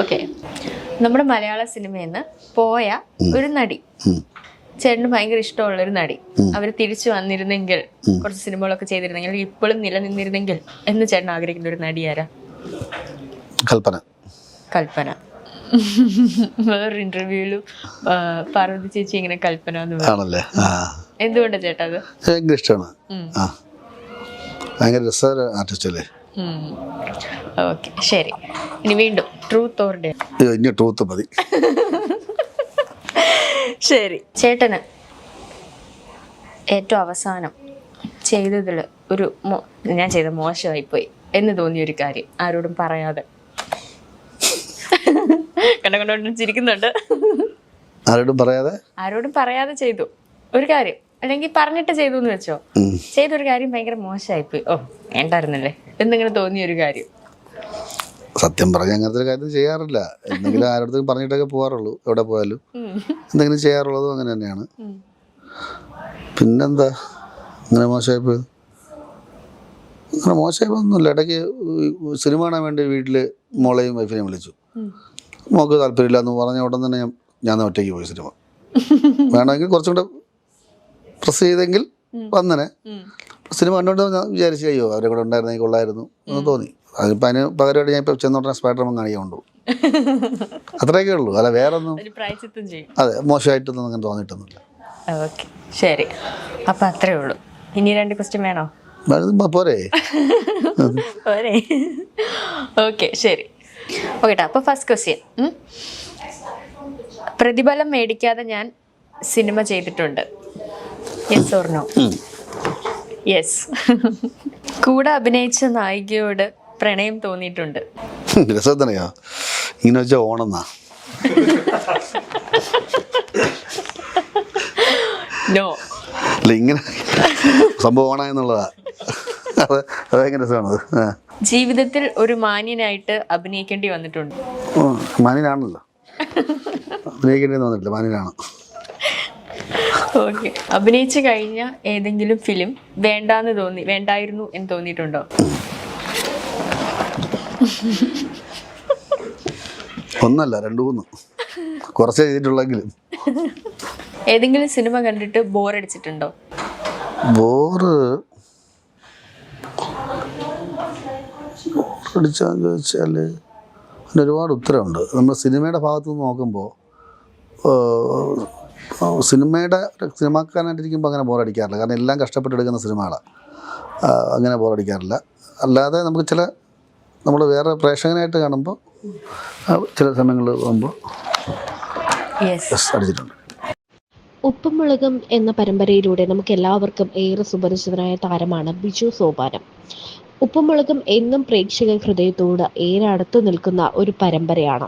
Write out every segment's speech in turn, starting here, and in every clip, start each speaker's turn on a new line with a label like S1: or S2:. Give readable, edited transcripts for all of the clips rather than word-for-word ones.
S1: Okay, നമ്മുടെ മലയാള സിനിമയിൽ നിന്ന് പോയ ഒരു നടി, ചേട്ടന് ഭയങ്കര ഇഷ്ടമുള്ളൊരു നടി, അവർ തിരിച്ചു വന്നിരുന്നെങ്കിൽ, കുറച്ച് സിനിമകളൊക്കെ ചെയ്തിരുന്നെങ്കിൽ, ഇപ്പോഴും നിലനിന്നിരുന്നെങ്കിൽ എന്ന് ചേട്ടൻ ആഗ്രഹിക്കുന്ന ഒരു നടി ആരാ?
S2: കൽപ്പന.
S1: കൽപ്പന. വേറൊരു ഇന്റർവ്യൂവിലും പാർവതി ചേച്ചി ഇങ്ങനെ കൽപ്പന
S2: ആണല്ലേ?
S1: എന്തുകൊണ്ടാ ചേട്ടാ അത്?
S2: ഭയങ്കര ഇഷ്ടമാണ്. ഭയങ്കര രസകര ആർട്ടിസ്റ്റ് അല്ലേ?
S1: ഓക്കെ, ശരി. ഇനി വീണ്ടും ട്രൂത്ത് ഓർ ഡെയർ?
S2: ഇനി ട്രൂത്ത് മതി.
S1: ശരി, ചേട്ടന് ഏറ്റവും അവസാനം ചെയ്തതിൽ ഒരു ഞാൻ ചെയ്ത മോശമായിപ്പോയി എന്ന് തോന്നിയൊരു കാര്യം, ആരോടും പറയാതെ? കണ്ടോണ്ട് ചിരിക്കുന്നുണ്ട്. ആരോടും പറയാതെ ചെയ്തു ഒരു കാര്യം, അല്ലെങ്കിൽ പറഞ്ഞിട്ട് ചെയ്തു എന്ന് വെച്ചോ, ചെയ്തൊരു കാര്യം ഭയങ്കര മോശമായിപ്പോയി, ഓ വേണ്ടായിരുന്നല്ലേ എന്നിങ്ങനെ തോന്നിയൊരു കാര്യം?
S2: സത്യം പറഞ്ഞ അങ്ങനത്തെ ഒരു കാര്യം ചെയ്യാറില്ല. എന്തെങ്കിലും ആരോടത്തും പറഞ്ഞിട്ടൊക്കെ പോകാറുള്ളൂ. എവിടെ പോയാലും എന്തെങ്കിലും ചെയ്യാറുള്ളതും അങ്ങനെ തന്നെയാണ്. പിന്നെന്താ അങ്ങനെ മോശമായിപ്പോയത്? അങ്ങനെ മോശമായിപ്പോയൊന്നുമില്ല. ഇടയ്ക്ക് സിനിമ കാണാൻ വേണ്ടി വീട്ടിൽ മോളെയും വൈഫിനെയും വിളിച്ചു. മോൾക്ക് താല്പര്യമില്ല എന്ന് പറഞ്ഞ ഉടൻ തന്നെ ഞാൻ ഒറ്റയ്ക്ക് പോയി സിനിമ. വേണമെങ്കിൽ കുറച്ചും കൂടെ പ്രസ് ചെയ്തെങ്കിൽ വന്നനെ. സിനിമ കണ്ടുകൊണ്ട് ഞാൻ വിചാരിച്ചു, അയ്യോ അവരെ കൂടെ ഉണ്ടായിരുന്നെങ്കിൽ കൊള്ളായിരുന്നു എന്ന് തോന്നി. അതിപ്പോൾ അതിന് പകരമായിട്ട് ഞാൻ ഇപ്പോൾ ചെന്നോട്ടെ സ്പൈഡർമാൻ കാണിക്കാൻ കൊണ്ടുപോകും. അത്രയൊക്കെ ഉള്ളൂ, അല്ല വേറെ ഒന്നും. അതെ, മോശമായിട്ടൊന്നും അങ്ങനെ തോന്നിയിട്ടൊന്നുമില്ല.
S1: ഓക്കെ, ശരി. അപ്പം അത്രേ ഉള്ളൂ. ഇനി 2 ക്വസ്റ്റ്യൻ വേണോ?
S2: പോരെ.
S1: ഓക്കെ, ശരി. ഓക്കെ, അപ്പോൾ ഫസ്റ്റ് ക്വസ്റ്റ്യൻ, പ്രതിഫലം മേടിക്കാതെ ഞാൻ സിനിമ ചെയ്തിട്ടുണ്ട്, യെസ് ഓർ നോ? യെസ്. കൂടെ അഭിനയിച്ച നായികയോട് പ്രണയം തോന്നിയിട്ടുണ്ട്?
S2: രസത്തനെയോ ഇങ്ങനെ വെച്ചാൽ ഓണെന്നാ?
S1: നോ.
S2: അല്ല, ഇങ്ങനെ സംഭവം ഓണ എന്നുള്ളതാ. അത് ഭയങ്കര രസമാണത്.
S1: ജീവിതത്തിൽ ഒരു മാന്യനായിട്ട് അഭിനയിക്കേണ്ടി വന്നിട്ടുണ്ട്?
S2: മാന്യനാണല്ലോ, അഭിനയിക്കേണ്ടി വന്നിട്ടില്ല, മാന്യനാണ്.
S1: ഓക്കെ, അഭിനയിച്ചു കഴിഞ്ഞ ഏതെങ്കിലും ഫിലിം വേണ്ടായിരുന്നു എന്ന് തോന്നിയിട്ടുണ്ടോ?
S2: ഒന്നല്ല, 2-3 കുറച്ചേ ചെയ്തിട്ടുള്ളെങ്കിലും.
S1: ഏതെങ്കിലും സിനിമ കണ്ടിട്ട് ബോറടിച്ചിട്ടുണ്ടോ?
S2: ബോറടിച്ചാന്ന് ചോദിച്ചാൽ അതിന് ഒരുപാട് ഉത്തരവുണ്ട്. നമ്മൾ സിനിമയുടെ ഭാഗത്തു നിന്ന് നോക്കുമ്പോൾ സിനിമാക്കാരനായിട്ടിരിക്കുമ്പോൾ അങ്ങനെ ബോറടിക്കാറില്ല. കാരണം എല്ലാം കഷ്ടപ്പെട്ടെടുക്കുന്ന സിനിമകളാണ്, അങ്ങനെ ബോറടിക്കാറില്ല. അല്ലാതെ നമുക്ക് നമ്മൾ വേറെ പ്രേക്ഷകനായിട്ട് കാണുമ്പോൾ ചില സമയങ്ങളിൽ പോകുമ്പോൾ അടിച്ചിട്ടുണ്ട്.
S3: ഉപ്പും മുളകും എന്ന പരമ്പരയിലൂടെ നമുക്ക് എല്ലാവർക്കും ഏറെ സുപരിചിതനായ താരമാണ് ബിജു സോപാനം. ഉപ്പും മുളകും എന്നും പ്രേക്ഷക ഹൃദയത്തോട് ഏറെ അടുത്തു നിൽക്കുന്ന ഒരു പരമ്പരയാണ്.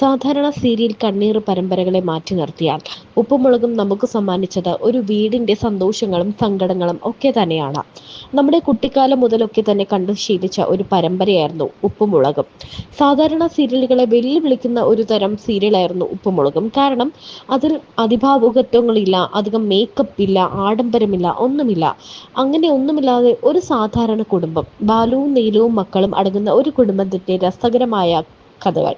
S3: സാധാരണ സീരിയൽ കണ്ണീർ പരമ്പരകളെ മാറ്റി നിർത്തിയാൽ ഉപ്പും മുളകും നമുക്ക് സമ്മാനിച്ചത് ഒരു വീടിൻ്റെ സന്തോഷങ്ങളും സങ്കടങ്ങളും ഒക്കെ തന്നെയാണ്. നമ്മുടെ കുട്ടിക്കാലം മുതലൊക്കെ തന്നെ കണ്ടു ശീലിച്ച ഒരു പരമ്പരയായിരുന്നു ഉപ്പും മുളകും. സാധാരണ സീരിയലുകളെ വെല്ലുവിളിക്കുന്ന ഒരു തരം സീരിയലായിരുന്നു ഉപ്പും മുളകും. കാരണം അതിൽ അതിഭാവുകത്വങ്ങളില്ല, അധികം മേക്കപ്പ് ഇല്ല, ആഡംബരമില്ല, ഒന്നുമില്ല. അങ്ങനെ ഒന്നുമില്ലാതെ ഒരു സാധാരണ കുടുംബം, ബാലുവും നീലുവും മക്കളും അടങ്ങുന്ന ഒരു കുടുംബത്തിന്റെ രസകരമായ കഥകൾ,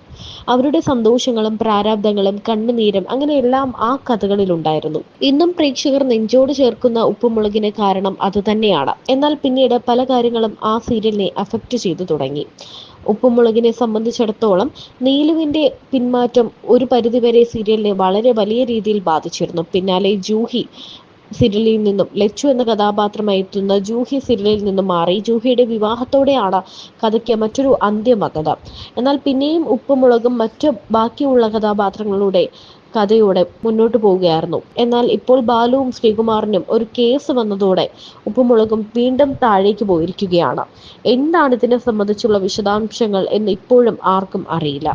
S3: അവരുടെ സന്തോഷങ്ങളും പ്രാരാബ്ദങ്ങളും കണ്ണുനീരും അങ്ങനെയെല്ലാം ആ കഥകളിലുണ്ടായിരുന്നു. ഇന്നും പ്രേക്ഷകർ നെഞ്ചോട് ചേർക്കുന്ന ഉപ്പുമുളകിന് കാരണം അതുതന്നെയാണ്. എന്നാൽ പിന്നീട് പല കാര്യങ്ങളും ആ സീരിയലിനെ അഫക്റ്റ് ചെയ്തു തുടങ്ങി. ഉപ്പുമുളകിനെ സംബന്ധിച്ചിടത്തോളം നീലുവിന്റെ പിന്മാറ്റം ഒരു പരിധിവരെ സീരിയലിനെ വളരെ വലിയ രീതിയിൽ ബാധിച്ചിരുന്നു. പിന്നാലെ ജൂഹി സീരിയലിൽ നിന്നും, ലച്ചു എന്ന കഥാപാത്രമായി എത്തുന്ന ജൂഹി സീരിയലിൽ നിന്നും മാറി ജൂഹിയുടെ വിവാഹത്തോടെയാണ് കഥയ്ക്ക് മറ്റൊരു അന്ത്യം വന്നത്. എന്നാൽ പിന്നെയും ഉപ്പുമുളകും മറ്റു ബാക്കിയുള്ള കഥാപാത്രങ്ങളുടെ കഥയോടെ മുന്നോട്ട് പോവുകയായിരുന്നു. എന്നാൽ ഇപ്പോൾ ബാലുവും ശ്രീകുമാറിനും ഒരു കേസ് വന്നതോടെ ഉപ്പുമുളകും വീണ്ടും താഴേക്ക് പോയിരിക്കുകയാണ്. എന്താണ് ഇതിനെ സംബന്ധിച്ചുള്ള വിശദാംശങ്ങൾ എന്ന് ഇപ്പോഴും ആർക്കും അറിയില്ല.